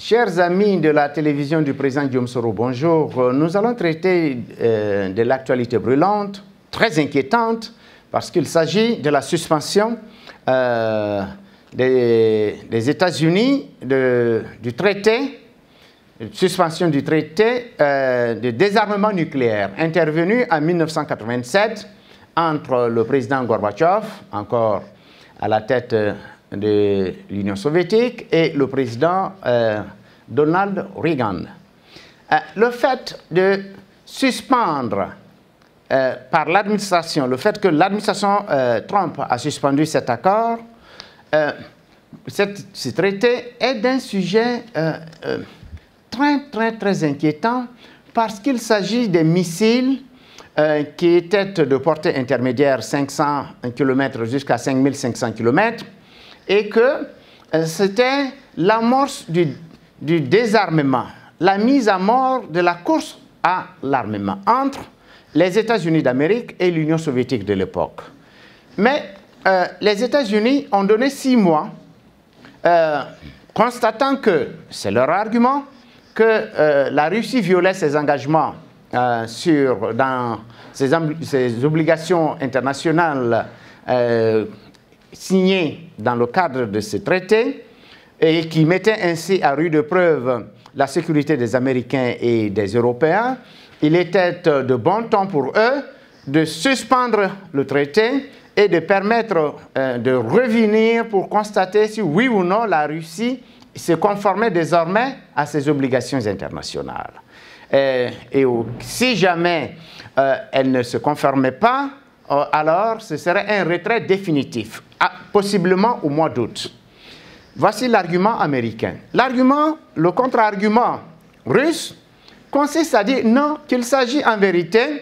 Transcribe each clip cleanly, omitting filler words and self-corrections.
Chers amis de la télévision du président Guillaume Soro, bonjour. Nous allons traiter de l'actualité brûlante, très inquiétante, parce qu'il s'agit de la suspension des États-Unis du traité, suspension du traité de désarmement nucléaire, intervenu en 1987 entre le président Gorbatchev, encore à la tête de l'Union soviétique, et le président Donald Reagan. Le fait de suspendre par l'administration, le fait que l'administration Trump a suspendu cet accord, ce traité est d'un sujet très inquiétant parce qu'il s'agit des missiles qui étaient de portée intermédiaire 500 km jusqu'à 5500 km et que c'était l'amorce du désarmement, la mise à mort de la course à l'armement entre les États-Unis d'Amérique et l'Union soviétique de l'époque. Mais les États-Unis ont donné 6 mois, constatant que, c'est leur argument, que la Russie violait ses engagements dans ses obligations internationales signées dans le cadre de ce traité et qui mettait ainsi à rude épreuve la sécurité des Américains et des Européens. Il était de bon temps pour eux de suspendre le traité et de permettre de revenir pour constater si oui ou non la Russie se conformait désormais à ses obligations internationales. Et si jamais elle ne se conformait pas, alors ce serait un retrait définitif, possiblement au mois d'août. Voici l'argument américain. Le contre-argument russe consiste à dire non, qu'il s'agit en vérité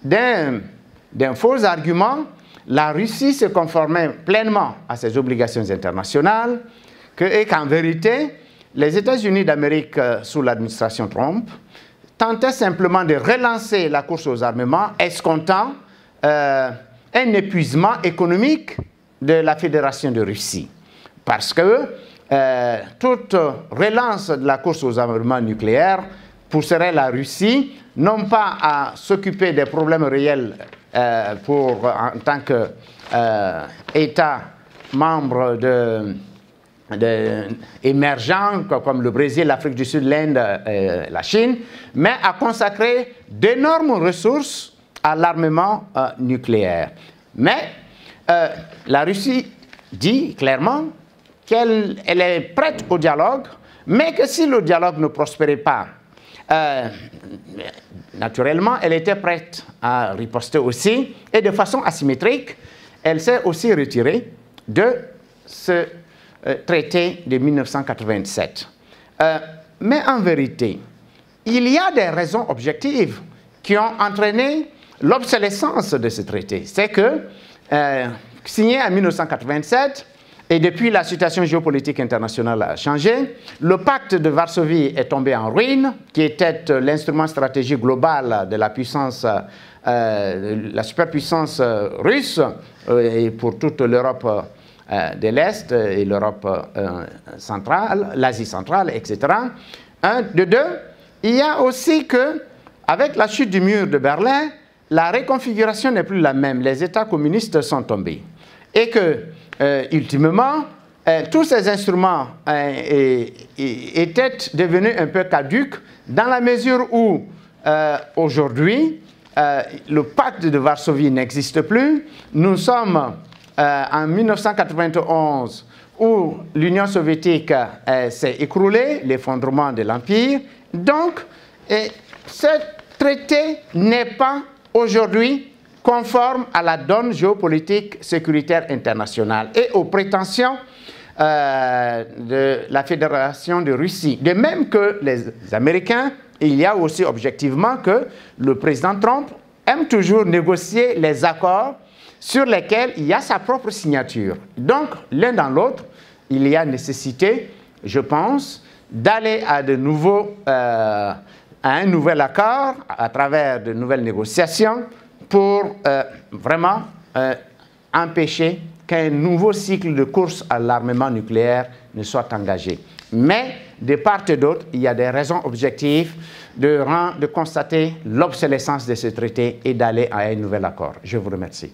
d'un faux argument. La Russie se conformait pleinement à ses obligations internationales et qu'en vérité, les États-Unis d'Amérique sous l'administration Trump tentaient simplement de relancer la course aux armements, escomptant un épuisement économique de la Fédération de Russie. Parce que toute relance de la course aux armements nucléaires pousserait la Russie non pas à s'occuper des problèmes réels en tant qu'État membre émergents comme le Brésil, l'Afrique du Sud, l'Inde, la Chine, mais à consacrer d'énormes ressources à l'armement nucléaire. Mais la Russie dit clairement qu'elle est prête au dialogue, mais que si le dialogue ne prospérait pas, naturellement, elle était prête à riposter aussi, et de façon asymétrique, elle s'est aussi retirée de ce traité de 1987. Mais en vérité, il y a des raisons objectives qui ont entraîné l'obsolescence de ce traité. C'est que, signé en 1987, et depuis la situation géopolitique internationale a changé, le pacte de Varsovie est tombé en ruine, qui était l'instrument stratégique global de la puissance, la superpuissance russe et pour toute l'Europe de l'Est et l'Europe centrale, l'Asie centrale, etc. De deux, il y a aussi que, avec la chute du mur de Berlin, la réconfiguration n'est plus la même. Les États communistes sont tombés. Et que, ultimement, tous ces instruments étaient devenus un peu caducs dans la mesure où, aujourd'hui, le pacte de Varsovie n'existe plus. Nous sommes en 1991 où l'Union soviétique s'est écroulée, l'effondrement de l'Empire. Donc, ce traité n'est pas aujourd'hui conforme à la donne géopolitique sécuritaire internationale et aux prétentions de la Fédération de Russie. De même que les Américains, il y a aussi objectivement que le président Trump aime toujours négocier les accords sur lesquels il y a sa propre signature. Donc, l'un dans l'autre, il y a nécessité, je pense, d'aller à un nouvel accord à travers de nouvelles négociations pour vraiment empêcher qu'un nouveau cycle de course à l'armement nucléaire ne soit engagé. Mais, de part et d'autre, il y a des raisons objectives de constater l'obsolescence de ce traité et d'aller à un nouvel accord. Je vous remercie.